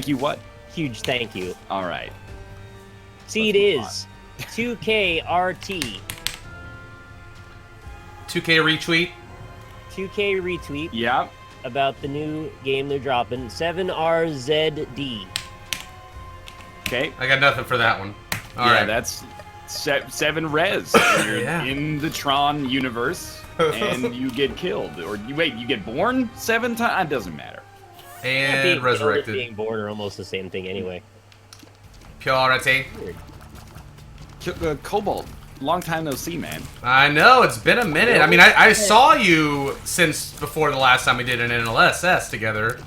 you what? Huge thank you. All right. See, it is 2KRT. 2K retweet. 2K retweet Yeah. about the new game they're dropping. 7RZD. Okay. I got nothing for that one. All yeah, right. that's 7 res. You're Yeah. in the Tron universe, and you get killed. Or you get born 7 times? It doesn't matter. And Being killed and resurrected. being born are almost the same thing anyway. Purity. Cobalt, long time no see, man. I know, it's been a minute. I mean, I saw you since before the last time we did an NLSS together.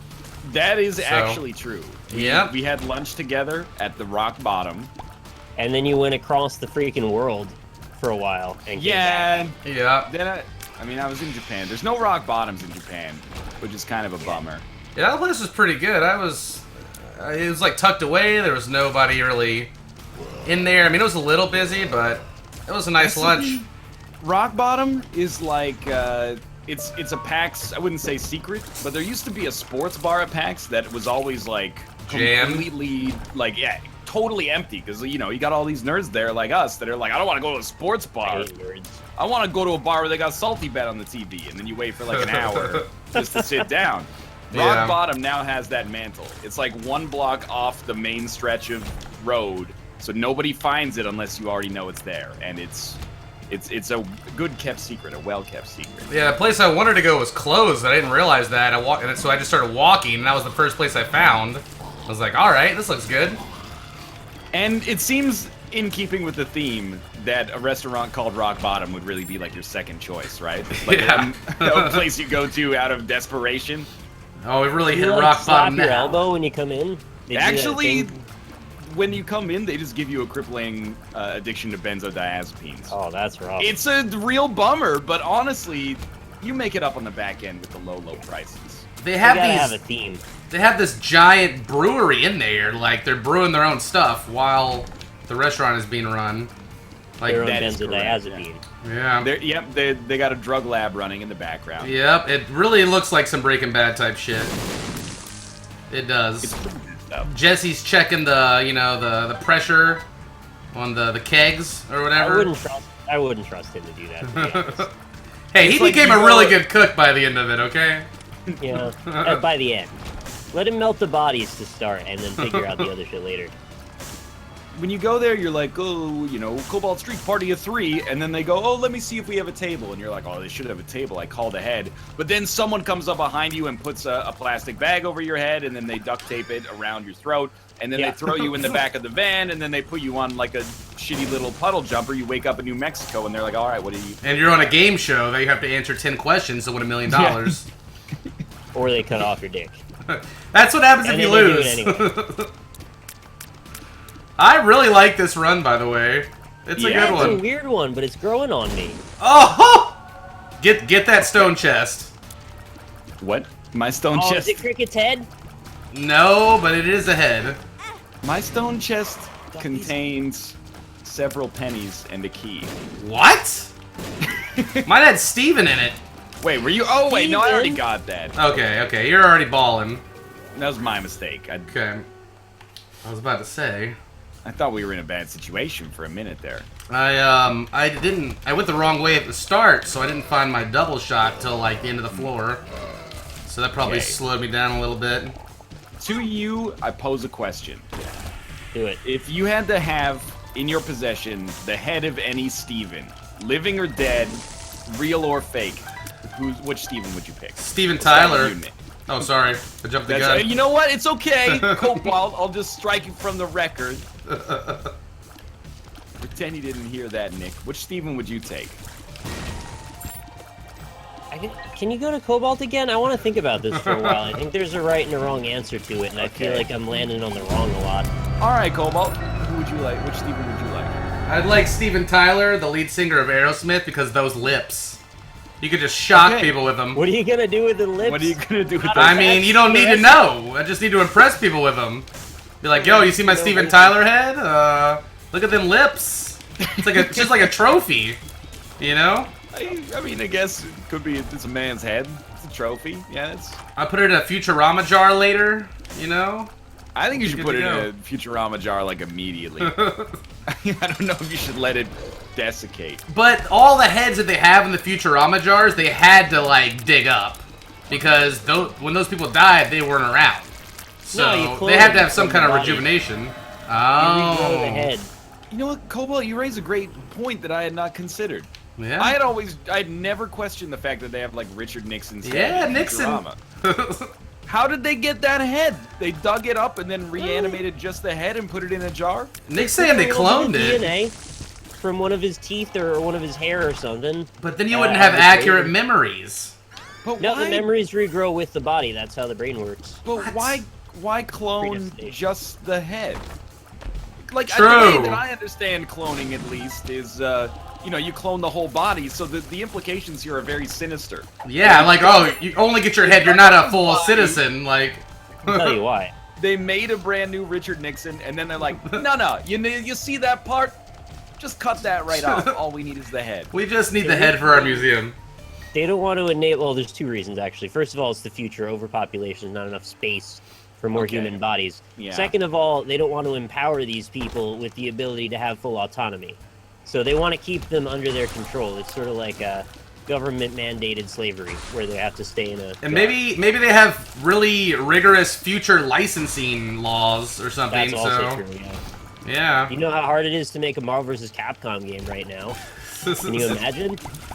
That is actually true. Yeah. We had lunch together at the rock bottom. And then you went across the freaking world for a while. And came back. Yeah. Yeah. Then I was in Japan. There's no rock bottoms in Japan, which is kind of a bummer. Yeah, that place was pretty good. It was like tucked away. There was nobody really in there. I mean, it was a little busy, but it was a nice lunch. Rock bottom is like it's a PAX. I wouldn't say secret, but there used to be a sports bar at PAX that was always like Jammed? completely totally empty because you got all these nerds there like us that are like, I don't want to go to a sports I bar. hate nerds. I want to go to a bar where they got Salty Bet on the TV, and then you wait for like an hour just to sit down. Rock Yeah. Bottom now has that mantle. It's like 1 block off the main stretch of road, so nobody finds it unless you already know it's there, and it's a good kept secret, a well kept secret. Yeah, the place I wanted to go was closed. I didn't realize that. So I just started walking, and that was the first place I found. I was like, all right, this looks good. And it seems in keeping with the theme that a restaurant called Rock Bottom would really be like your second choice, right? Like Yeah. a place you go to out of desperation. Oh, we really hit You like rock slap bottom your now. elbow when you come in? They do that Actually, thing? when you come in, they just give you a crippling addiction to benzodiazepines. Oh, that's rough. It's a real bummer, but honestly, you make it up on the back end with the low prices. They You have gotta these. have a theme. They have this giant brewery in there. Like they're brewing their own stuff while the restaurant is being run. Like Their own that is correct, benzodiazepine. yeah. They got a drug lab running in the background. Yep, it really looks like some Breaking Bad type shit. It does. It's pretty good stuff. Jesse's checking the pressure on the kegs or whatever. I wouldn't trust him to do that, to be honest. Hey, he It's like became you a really go- good cook by the end of it, okay? Yeah, by the end. Let him melt the bodies to start, and then figure out the other shit later. When you go there, you're like, oh, Cobalt Street party of 3, and then they go, oh, let me see if we have a table, and you're like, oh, they should have a table. I called ahead, but then someone comes up behind you and puts a plastic bag over your head, and then they duct tape it around your throat, and then Yeah. they throw you in the back of the van, and then they put you on like a shitty little puddle jumper. You wake up in New Mexico, and they're like, all right, what are you? And you're on a game show that you have to answer 10 questions to win $1 million. Or they cut off your dick. That's what happens And if you then they do lose. it anyway. I really like this run, by the way. It's a Yeah, good It's a one. weird one, but it's growing on me. Oh! Get that stone chest. What? My stone Oh, chest. is it Cricket's head? No, but it is a head. My stone chest contains several pennies and a key. What? Mine had Steven in it. Wait, were you? Oh, wait, no, I already Steven? got that. Okay, you're already balling. That was my mistake. Okay. I was about to say. I thought we were in a bad situation for a minute there. I went the wrong way at the start, so I didn't find my double shot till like the end of the floor. So that probably Okay. slowed me down a little bit. To you, I pose a question. Do it. If you had to have in your possession the head of any Steven, living or dead, real or fake, which Steven would you pick? Steven Let's start with Tyler. you, Nick. Oh, sorry. I jumped the That's, gun. you know what? It's okay. Cobalt, I'll just strike you from the record. Pretend you didn't hear that, Nick. Which Steven would you take? Can you go to Cobalt again? I want to think about this for a while. I think there's a right and a wrong answer to it, and I feel Okay. like I'm landing on the wrong a lot. All right, Cobalt. Who would you like? Which Steven would you like? I'd like Steven Tyler, the lead singer of Aerosmith, because those lips. You could just shock Okay. people with them. What are you gonna do with the lips? What are you gonna do with Not that? I mean, you don't need to know. I just need to impress people with them. Be like, yo, you see my Steven Tyler head? Look at them lips. It's just like a trophy, you know? I mean, I guess it could be. It's a man's head. It's a trophy. Yeah, it's. I put it in a Futurama jar later, you know? I think you should Good put to it go. in a Futurama jar like immediately. I don't know if you should let it desiccate. But all the heads that they have in the Futurama jars, they had to like dig up because when those people died, they weren't around. So you clone they had to them have some from kind the of body. rejuvenation. You Oh, regrow the head. You know what, Cobalt? You raise a great point that I had not considered. yeah. I'd never questioned the fact that they have like Richard Nixon's head Yeah, in Nixon. Futurama. How did they get that head? They dug it up and then reanimated just the head and put it in a jar? Nick's saying they A little cloned bit of it, DNA from one of his teeth or one of his hair or something. but then you wouldn't have accurate brain. memories. But No, why? the memories regrow with the body. That's how the brain works. But What? why clone Predestination. just the head? Like the True. way that I understand cloning, at least, is you clone the whole body. So the implications here are very sinister. Yeah, like, oh, you only get your head, you're not a full Body. citizen, like... I'll tell you why. They made a brand new Richard Nixon, and then they're like, no, you see that part? Just cut that right off. All we need is the head. We just need the head for our museum. They don't want to enable. Well, there's two reasons actually. First of all, it's the future. Overpopulation, not enough space for more Okay. human bodies. Yeah. Second of all, they don't want to empower these people with the ability to have full autonomy. So they want to keep them under their control. It's sort of like a government-mandated slavery, where they have to stay in a. And maybe they have really rigorous future licensing laws or something, That's also so... true. Yeah. Yeah. You know how hard it is to make a Marvel vs. Capcom game right now. Can you imagine?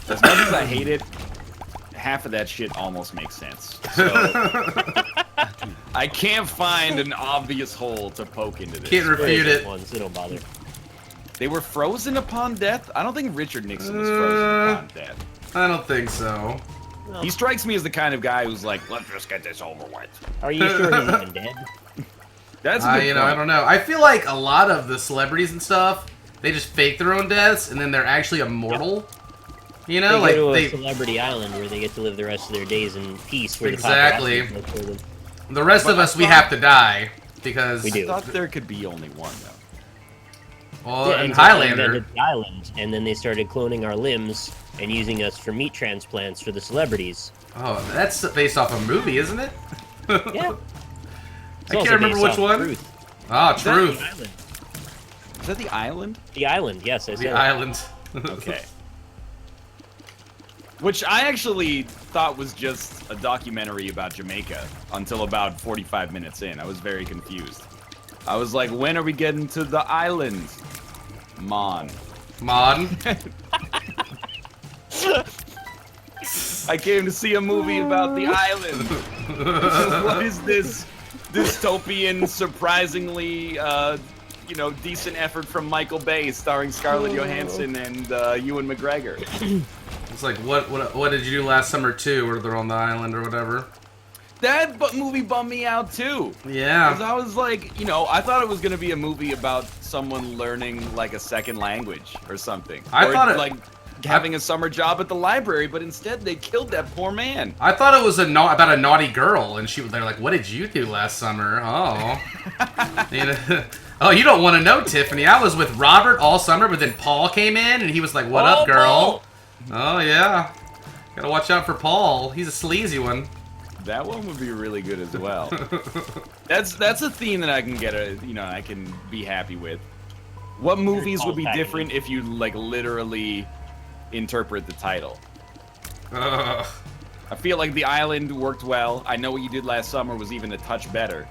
As much as I hate it, half of that shit almost makes sense. So I can't find an obvious hole to poke into this. Can't refute Very it. good ones, they don't bother. They were frozen upon death? I don't think Richard Nixon was frozen upon death. I don't think so. No. He strikes me as the kind of guy who's like, let's just get this over with. Are you sure he's even dead? That's a good I point. don't know. I feel like a lot of the celebrities and stuff, they just fake their own deaths, and then they're actually immortal. You know, They go to like a celebrity island where they get to live the rest of their days in peace. Where Exactly. The paparazzi look for them. the rest But of I us, we thought- have to die because We do. I thought there could be only one, though. well, Yeah, in until they Highlander, invented the island, and then they started cloning our limbs and using us for meat transplants for the celebrities. oh, that's based off a movie, isn't it? Yeah. I can't remember which one. Truth. Ah, Is that Truth. The island. Is that the island? The island, yes, I said The it. island. Okay. Which I actually thought was just a documentary about Jamaica until about 45 minutes in. I was very confused. I was like, when are we getting to the island? Mon. Mon. I came to see a movie about the island. What is this dystopian, surprisingly, decent effort from Michael Bay starring Scarlett Johansson and Ewan McGregor? It's like, what did you do last summer too, where they're on the island or whatever? That movie bummed me out too. Yeah. 'Cause I was like, I thought it was gonna be a movie about someone learning like a second language or something. I or thought it- like having a summer job at the library, but instead they killed that poor man. I thought it was about a naughty girl, and they're like, "What did you do last summer?" Oh, oh, you don't want to know, Tiffany. I was with Robert all summer, but then Paul came in, and he was like, "What Oh, up, girl?" Paul! Oh yeah, gotta watch out for Paul. He's a sleazy one. That one would be really good as well. That's a theme that I can I can be happy with. What movies would be Paul different if you like literally interpret the title? Ugh. I feel like The Island worked well. I Know What You Did Last Summer was even a touch better.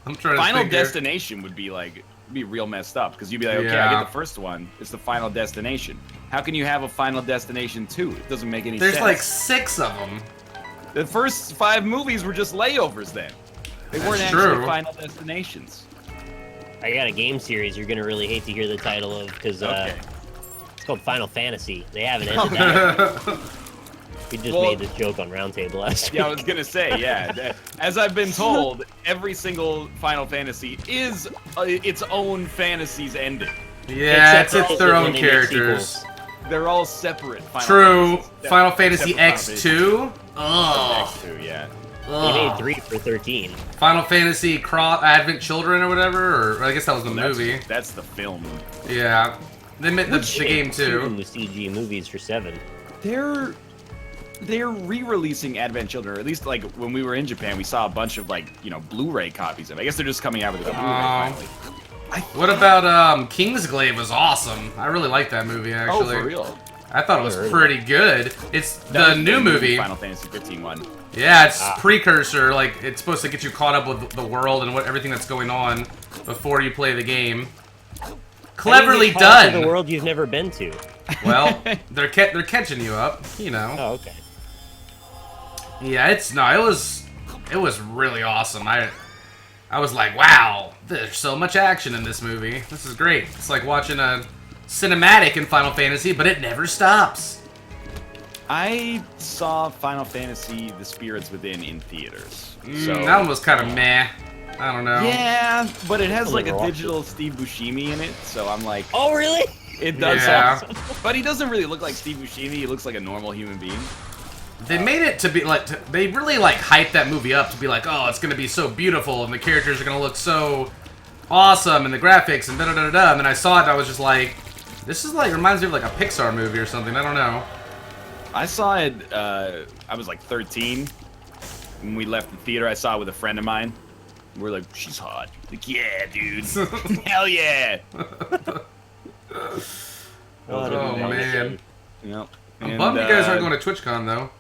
I'm trying to Final think here. Destination would be real messed up because you'd be like, okay, I Yeah. get the first one. It's the Final Destination. How can you have a Final Destination 2? It doesn't make any There's sense. like 6 of them. The first 5 movies were just layovers then. They weren't That's actually true. Final Destinations. I got a game series you're gonna really hate to hear the title of because Okay. it's called Final Fantasy. They haven't ended that. We just Well- made this joke on Roundtable last Yeah, I week. was gonna say, yeah. As I've been told, every single Final Fantasy is its own fantasy's ending. Yeah, Except it's for their when own they make characters. sequels. They're all separate. True. Fantasies. Final Fantasy Except for X2. Ugh. X2, yeah. They Ugh. made 3 for 13. Final Fantasy Advent Children or whatever, or I guess that was the movie. That's the film. Yeah. They made the They game made too. 2 CG movies for 7. They're they're re-releasing Advent Children, or at least like when we were in Japan, we saw a bunch of like Blu-ray copies of it. I guess they're just coming out with a Blu-ray finally. What about Kingsglaive was awesome. I really liked that movie actually. Oh, for real? I thought it was pretty good. It's the new movie. Final Fantasy 15 one. Yeah, it's precursor. Like it's supposed to get you caught up with the world and everything that's going on before you play the game. Cleverly done. The world you've never been to. Well, they're catching you up, you know. Oh, okay. Yeah, it was really awesome. I was like, wow, there's so much action in this movie. This is great. It's like watching a cinematic in Final Fantasy, but it never stops. I saw Final Fantasy: The Spirits Within in theaters. So That one was kind of meh. I don't know. yeah, but it has like a digital Steve Buscemi in it, so I'm like, Oh, really? it does. Yeah. But he doesn't really look like Steve Buscemi. He looks like a normal human being. They made it to be like, they really like hyped that movie up to be like, oh, it's gonna be so beautiful and the characters are gonna look so awesome and the graphics and da da da da. And then I saw it and I was just like, this is like reminds me of like a Pixar movie or something. I don't know. I saw it. I was like 13 when we left the theater. I saw it with a friend of mine. We're like, she's hot. Like, yeah, dude. Hell yeah. Oh man. Yep. I'm bummed you guys aren't going to TwitchCon though.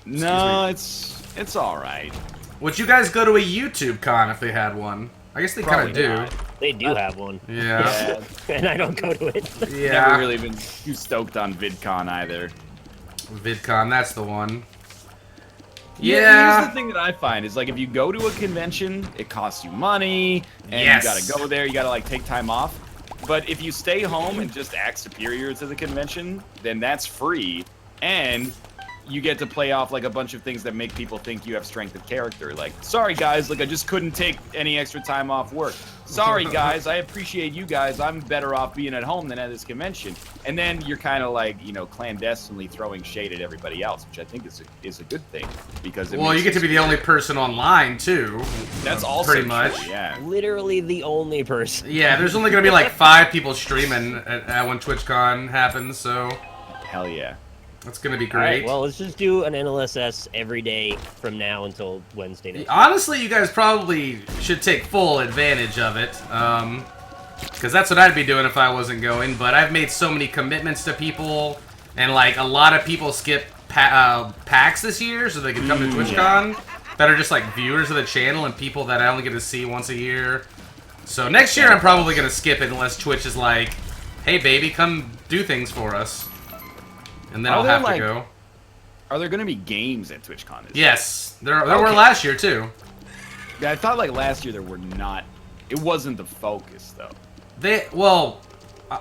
No, it's all right. Would you guys go to a YouTube con if they had one? I guess they kind of Probably do. not. They do have one. Yeah. And I don't go to it. Yeah. Never really been too stoked on VidCon either. VidCon, that's the one. Yeah. Here's the thing that I find is like if you go to a convention, it costs you money, and Yes. you gotta go there. You gotta like take time off. But if you stay home and just act superior to the convention, then that's free, and you get to play off like a bunch of things that make people think you have strength of character. Like, sorry guys, like I just couldn't take any extra time off work. Sorry guys, I appreciate you guys. I'm better off being at home than at this convention. And then you're kind of like, clandestinely throwing shade at everybody else, which I think is a good thing because it Well, you get to be the only person online too. That's also pretty much. true, yeah. Literally the only person. Yeah, there's only gonna be like 5 people streaming at when TwitchCon happens, so Hell yeah. that's gonna be All right, great. well, let's just do an NLSS every day from now until Wednesday next. Honestly, you guys probably should take full advantage of it, because that's what I'd be doing if I wasn't going. But I've made so many commitments to people, and like a lot of people skip PAX this year so they can come to TwitchCon that are just like viewers of the channel and people that I only get to see once a year. So next year I'm probably gonna skip it unless Twitch is like, "Hey, baby, come do things for us," and then I'll have to go. Are there going to be games at TwitchCon? Yes, there were last year too. Yeah, I thought like last year there were not. It wasn't the focus though.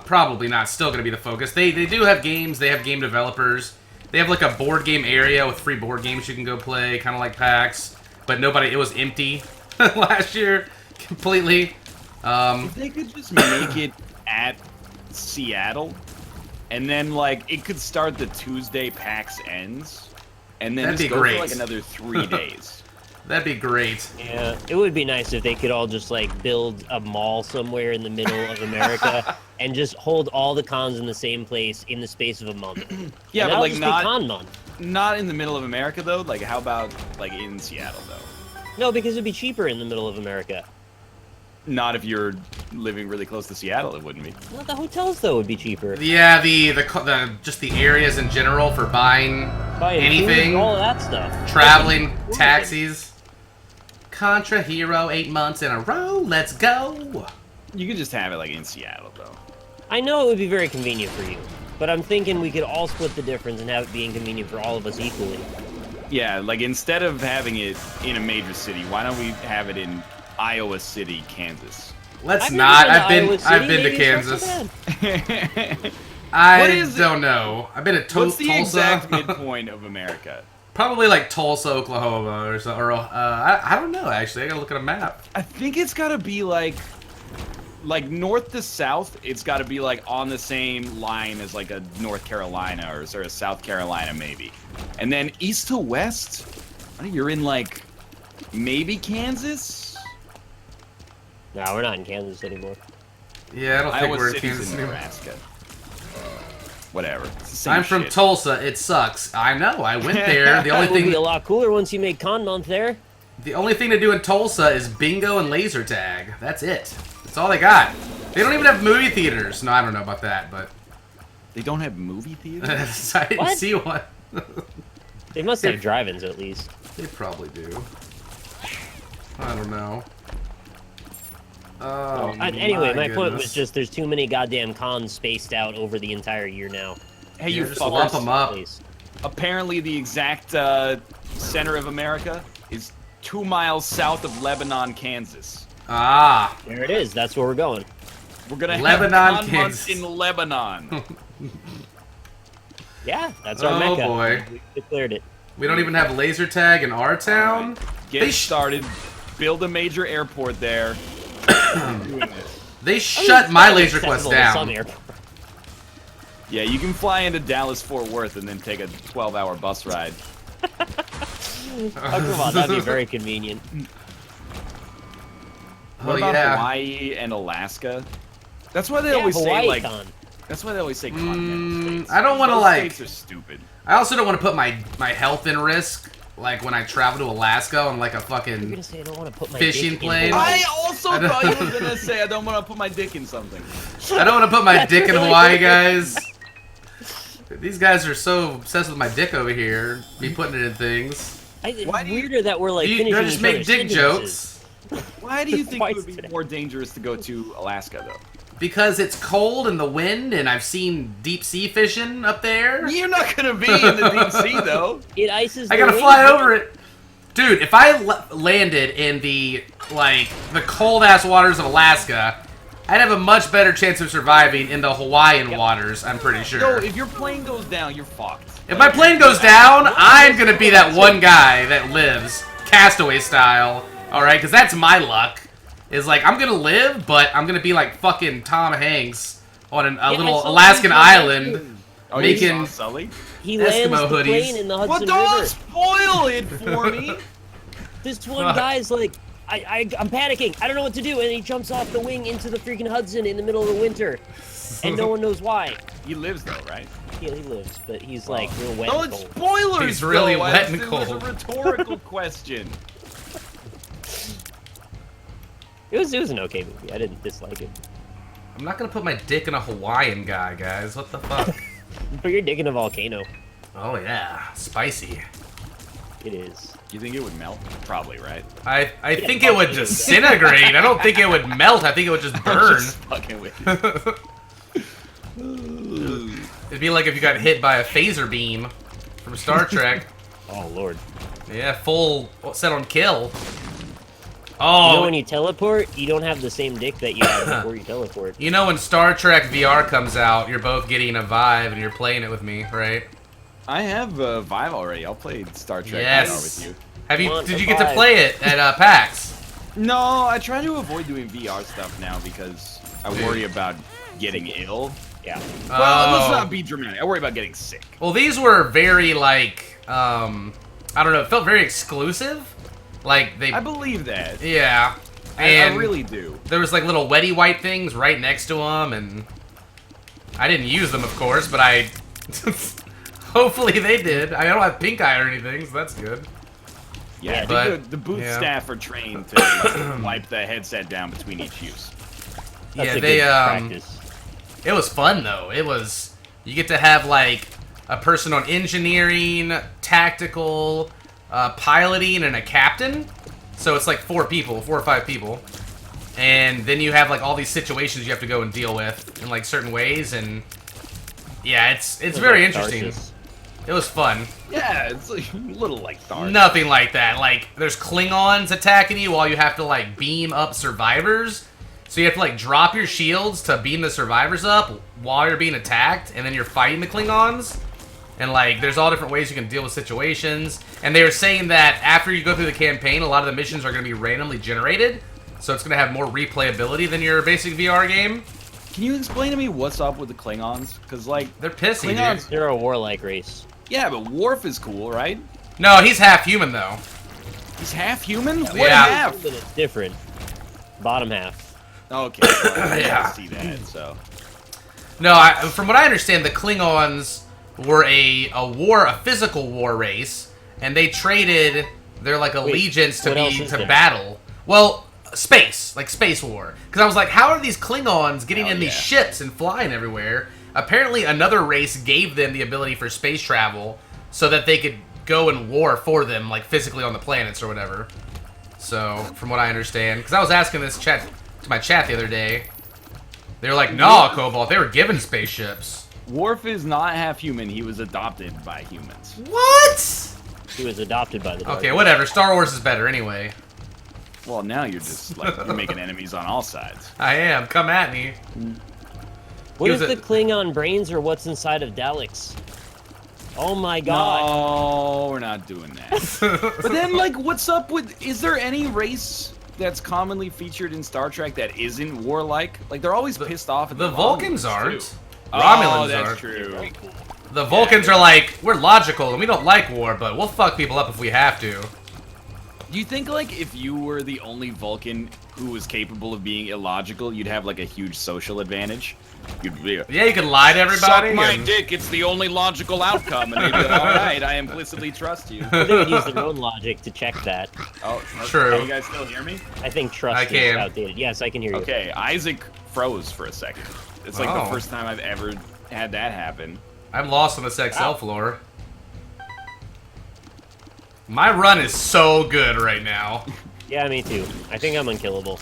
Probably not. Still going to be the focus. They do have games. They have game developers. They have like a board game area with free board games you can go play, kind of like PAX. But nobody. It was empty last year completely. If they could just make it at Seattle, and then like it could start the Tuesday PAX ends, and then That'd just be go great. for like another 3 days. That'd be great. Yeah, it would be nice if they could all just like build a mall somewhere in the middle of America and just hold all the cons in the same place in the space of a month. Yeah, And but that'll like just be not con month. not in the middle of America though. Like how about like in Seattle though? No, because it'd be cheaper in the middle of America. Not if you're living really close to Seattle, it wouldn't be. Well, the hotels though would be cheaper. Yeah, the just the areas in general for buying Buying anything, food, all of that stuff. traveling, taxis. Contra Hero 8 months in a row. Let's go. You could just have it like in Seattle though. I know it would be very convenient for you, but I'm thinking we could all split the difference and have it be inconvenient for all of us equally. Yeah, like instead of having it in a major city, why don't we have it in Iowa City, Kansas? Let's I've not. never I've Iowa City, been to maybe it's not Kansas. so bad. I don't know. I've been to What's the Tulsa. exact midpoint of America? Probably like Tulsa, Oklahoma, or so. Or I don't know. Actually, I gotta look at a map. I think it's gotta be like north to south. It's gotta be like on the same line as like a North Carolina or sort of South Carolina maybe, and then east to west. I think you're in like maybe Kansas. No, we're not in Kansas anymore. Yeah, I don't think Iowa we're in City's Kansas in anymore. Nebraska. Whatever. It's the same I'm from shit. Tulsa. It sucks. I know. I went there. The only It would be a thing, lot cooler once you made Con Month there. the only thing to do in Tulsa is bingo and laser tag. That's it. That's all they got. They don't even have movie theaters. No, I don't know about that, but They don't have movie theaters? I didn't What? see one. They must have drive-ins at least. They probably do. I don't know. Oh, Anyway, my point was goodness. just there's too many goddamn cons spaced out over the entire year now. Hey, Yeah, you just lump fuckers. them up. Please. Apparently the exact center of America is 2 miles south of Lebanon, Kansas. Ah, There it is. That's where we're going. We're gonna Lebanon, have con Kansas. months in Lebanon. Yeah, that's our Oh, Mecca. boy. We declared it. we don't even have laser tag in our town. Get They started. Build a major airport there. Doing this. They shut my laser quest Accessible to some down. airport. Yeah, you can fly into Dallas Fort Worth and then take a 12-hour bus ride. Oh, come on, that'd be very convenient. What Oh about yeah. Hawaii and Alaska? That's why they Yeah, always Hawaii say like. Con. That's why they always say continental states. I don't want to Those like. States are stupid. I also don't want to put my health in risk. Like when I travel to Alaska on like a You're fucking. gonna say I don't want to put my Fishing dick in plane? Hawaii. I also I don't- thought you were gonna say I don't want to put my dick in something. I don't want to put my dick in Hawaii, guys. These guys are so obsessed with my dick over here. Me putting it in things. It's Why do you- weirder that we're like You finishing just each make other's dick sentences. jokes. Why do you think it Twice would be today. more dangerous to go to Alaska though? Because it's cold and the wind, and I've seen deep sea fishing up there. You're not gonna be in the deep sea though. It ices. I the gotta wings. fly over it. Dude, if I landed in the cold ass waters of Alaska, I'd have a much better chance of surviving in the Hawaiian waters. I'm pretty sure. No, if your plane goes down, you're fucked. If my plane goes down, I'm gonna be that one guy that lives, castaway style. All right, because that's my luck. Is like I'm gonna live, but I'm gonna be like fucking Tom Hanks on a I little saw Alaskan him. island. Oh, making- you saw Sully? He lands Eskimo the hoodies. plane in the Well, Hudson don't River. spoil it for me. This one guy's like, I'm panicking. I don't know what to do, and he jumps off the wing into the freaking Hudson in the middle of the winter, and no one knows why. He lives though, right? Yeah, he lives, but he's like real wet No, and it's cold. spoilers. He's really though. wet and It was cold. a rhetorical question. It was an okay movie. I didn't dislike it. I'm not gonna put my dick in a Hawaiian guy, guys. What the fuck? But you're digging a volcano. Oh yeah, spicy. It is. You think it would melt? Probably, right? I think it would disintegrate. I don't think it would melt. I think it would just burn. Just fucking with you. It'd be like if you got hit by a phaser beam from Star Trek. Oh lord. Yeah, full set on kill. You know Oh, when you teleport, you don't have the same dick that you had before you teleport. you know when Star Trek VR comes out, you're both getting a Vive and you're playing it with me, right? I have Vive already. I'll play Star Trek Yes. VR with you. Have you? Come on, Did you get to Vive. play it at PAX? No, I try to avoid doing VR stuff now because I worry about getting ill. Yeah. Well, let's Oh. not be dramatic. I worry about getting sick. Well, these were very like I don't know. It felt very exclusive. Like they, I believe that. yeah. I And really do. there was like little wetty wipe things right next to them, and I didn't use them, of course, but I. Hopefully they did. I don't have pink eye or anything, so that's good. Yeah, Yeah, I but- think the booth yeah. staff are trained to like, wipe the headset down between each use. That's yeah, a they good practice. It was fun though. It was. You get to have like a person on engineering, tactical, piloting, and a captain. So it's like 4 or 5 people. And then you have like all these situations you have to go and deal with in like certain ways, and yeah, it's very interesting. Tarsus. It was fun. Yeah, it's like a little like Thark. Nothing like that. Like there's Klingons attacking you while you have to like beam up survivors. So you have to like drop your shields to beam the survivors up while you're being attacked, and then you're fighting the Klingons. And like there's all different ways you can deal with situations. And they were saying that after you go through the campaign, a lot of the missions are going to be randomly generated. So it's going to have more replayability than your basic VR game. Can you explain to me what's up with the Klingons? Because like, They're pissy, Klingons- dude. They're a warlike race. yeah, but Worf is cool, right? No, he's half human though. He's half human. What Yeah. half? But it's different. Bottom half. Okay, well, I Yeah. see that. So No, from what I understand, the Klingons were a physical war race, and they traded their like allegiance to battle. Well, space war. Because I was like, how are these Klingons getting in these ships and flying everywhere? Apparently, another race gave them the ability for space travel, so that they could go and war for them, like physically on the planets or whatever. So, from what I understand, because I was asking this to my chat the other day, they were like, "Nah, Cobalt, they were given spaceships." Worf is not half human. He was adopted by humans. What? He was adopted by the Dark Okay, whatever. Star Wars is better anyway. Well, now you're just like you're making enemies on all sides. I am. Come at me. What if the Klingon brains are what's inside of Daleks? Oh my god. No, we're not doing that. But then, like, what's up with... Is there any race that's commonly featured in Star Trek that isn't warlike? Like, they're always pissed off at the Vulcans aren't. Too. Romulans that's are. True. Very cool. The Vulcans are like, we're logical and we don't like war, but we'll fuck people up if we have to. Do you think, like, if you were the only Vulcan who was capable of being illogical, you'd have, like, a huge social advantage? You'd be Yeah, you can lie to everybody. Suck my dick, it's the only logical outcome. And they'd be like, alright, I implicitly trust you. They would use their own logic to check that. Oh, true. Can you guys still hear me? I think trust is outdated. Yes, I can hear you. Okay, Isaac froze for a second. It's like the first time I've ever had that happen. I'm lost on this XL floor. My run is so good right now. Yeah, me too. I think I'm unkillable.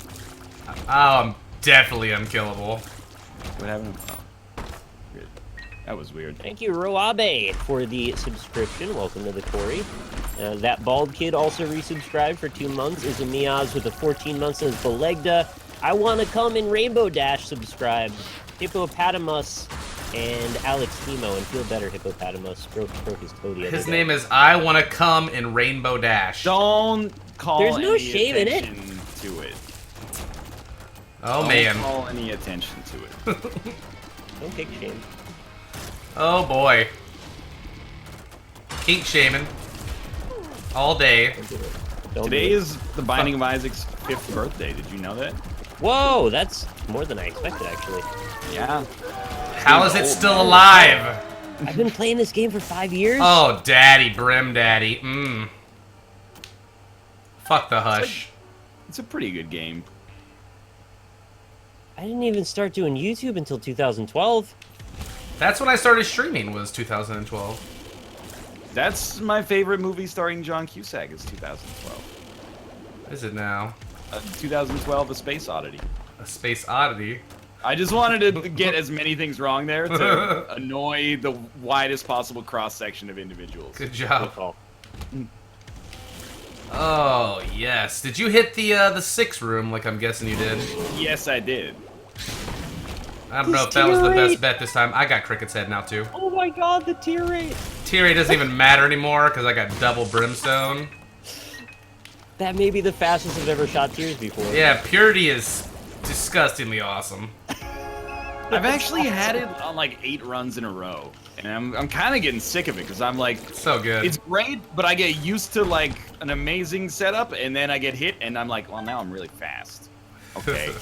Oh, I'm definitely unkillable. What happened? Oh, weird. That was weird. Thank you, Roabe, for the subscription. Welcome to the Corey. That bald kid also resubscribed for 2 months. Is a Miaz with a 14 months and Belegda. I want to come in Rainbow Dash subscribed. Hippopotamus and Alex Hemo and feel better. Hippopotamus broke his toe the other His day. name is I Wanna Come in Rainbow Dash. Don't call There's no any shame in it. attention to it. Oh, Don't man. call any attention to it. Don't take shame. Oh, boy. Kink shaming. All day. Don't do it. Don't Today do it. is the Binding of Isaac's 5th birthday. Did you know that? Whoa, that's more than I expected, actually. Yeah. How is it still alive? I've been playing this game for 5 years. Oh, daddy, brim daddy. Mmm. Fuck the hush. It's a pretty good game. I didn't even start doing YouTube until 2012. That's when I started streaming, was 2012. That's my favorite movie starring John Cusack is 2012. What is it now? 2012, A Space Oddity. A Space Oddity. I just wanted to get as many things wrong there to annoy the widest possible cross-section of individuals. Good Good job. call. Oh, yes. Did you hit the 6 room like I'm guessing you did? Yes, I did. I don't know if that was the best bet this time. I got Cricket's head now, too. Oh my god, the tier rate. Tier 8 doesn't even matter anymore because I got double brimstone. That may be the fastest I've ever shot tiers before. Yeah, purity is disgustingly awesome. I've actually had it on like 8 runs in a row, and I'm kind of getting sick of it because I'm like, So good. it's great, but I get used to like an amazing setup, and then I get hit, and I'm like, well, now I'm really fast. Okay.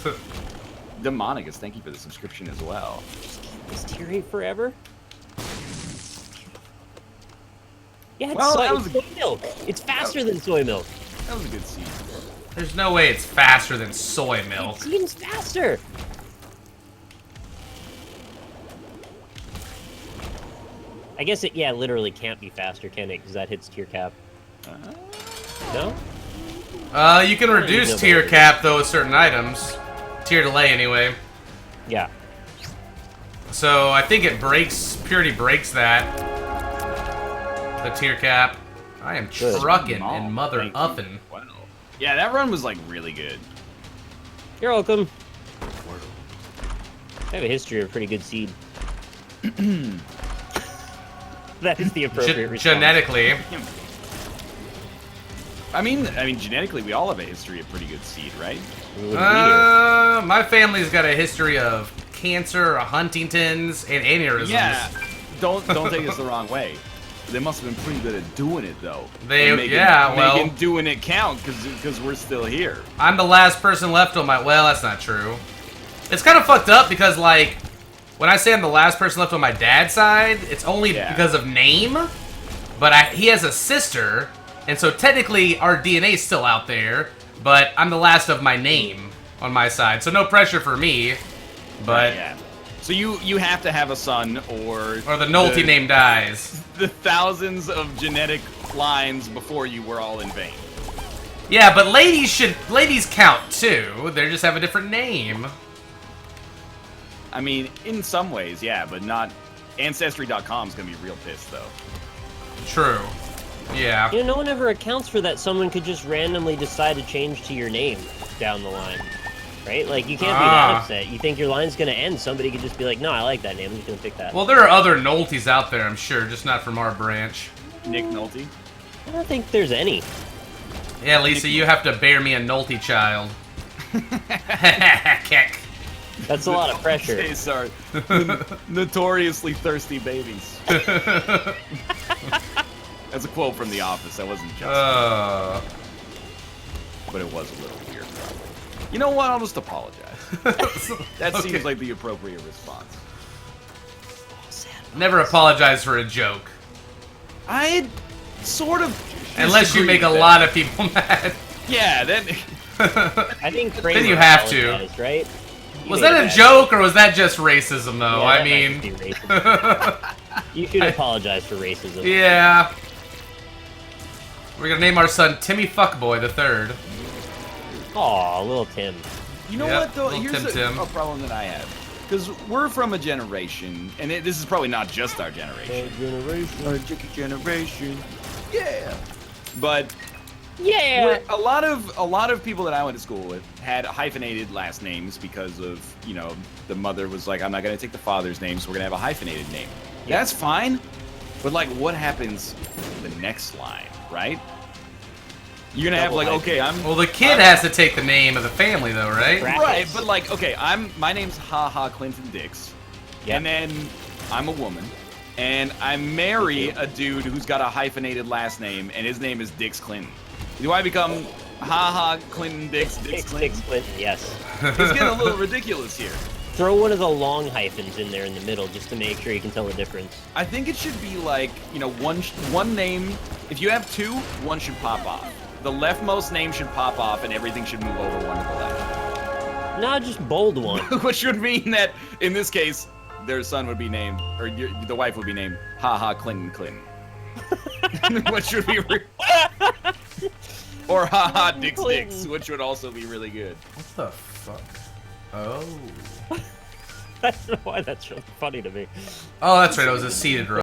Demonicus, thank you for the subscription as well. Is tier rate forever? Yeah, it's, Well, soy, that was it's soy milk. It's faster than soy milk. That was a good scene. There's no way it's faster than soy milk. It seems faster. I guess it, yeah, literally can't be faster, can it? Because that hits tier cap. No? You can reduce tier cap, though, with certain items. Tier delay, anyway. Yeah. So, I think it breaks... Purity breaks that. The tier cap. I am Good. trucking Oh, and mother thank you. uffin'. Wow. Yeah, that run was like really good. You're welcome. I have a history of pretty good seed. That is the appropriate response. Genetically. I mean, genetically, we all have a history of pretty good seed, right? We wouldn't be here. My family's got a history of cancer, Huntington's, and aneurysms. Yeah. Don't take this the wrong way. They must have been pretty good at doing it, though. They, And making, yeah, well... making doing it count, because we're still here. I'm the last person left on my... Well, that's not true. It's kind of fucked up because, like, when I say I'm the last person left on my dad's side, it's only because of name. But he has a sister, and so technically our DNA is still out there. But I'm the last of my name on my side, so no pressure for me. But yeah. So you have to have a son, or the Nolte name dies. The thousands of genetic lines before you were all in vain. Yeah, but ladies count too. They just have a different name. I mean, in some ways, yeah, but not. Ancestry.com is gonna be real pissed though. True. Yeah. You know, no one ever accounts for that. Someone could just randomly decide to change to your name down the line, right? Like, you can't be that upset. You think your line's gonna end, somebody could just be like, no, I like that name, I'm just gonna pick that. Well, there are other Noltes out there, I'm sure, just not from our branch. Nick Nolte? I don't think there's any. Yeah, Lisa, you have to bear me a Nolte child. Kick. That's a lot of pressure. Hey, sorry. Notoriously thirsty babies. That's a quote from The Office. That wasn't just. But it was a little weird, probably. You know what? I'll just apologize. That seems like the appropriate response. Never apologize for a joke. I sort of. Unless you make a lot of people mad. Yeah, then. I think then you have to. Right? Was that a joke, or was that just racism, though? Yeah, I mean... You should apologize for racism. Yeah. We're gonna name our son Timmy Fuckboy III. Aw, little Tim. You know what, though? Little Here's Tim. a problem that I have. Because we're from a generation, and this is probably not just our generation. Our generation. Yeah. But... Yeah. A lot of people that I went to school with had hyphenated last names because of, you know, the mother was like, I'm not going to take the father's name, so we're going to have a hyphenated name. Yeah. That's fine. But, like, what happens the next line, right? You're going to have, like, okay, Well, the kid has to take the name of the family, though, right? Right, but, like, okay, my name's Clinton Dix. Yep. And then I'm a woman. And I marry a dude who's got a hyphenated last name, and his name is Dix Clinton. Do I become Clinton Dix Clinton? Dix Clinton, yes. It's getting a little ridiculous here. Throw one of the long hyphens in there in the middle just to make sure you can tell the difference. I think it should be like, you know, one name. If you have two, one should pop off. The leftmost name should pop off, and everything should move over one to the left. No, just bold one. Which would mean that, in this case, their son would be named, or the wife would be named, Clinton Clinton. Which would be... Or Dix, which would also be really good. What the fuck? Oh. I don't know why that's really funny to me. Oh, that's right. It was a seated row.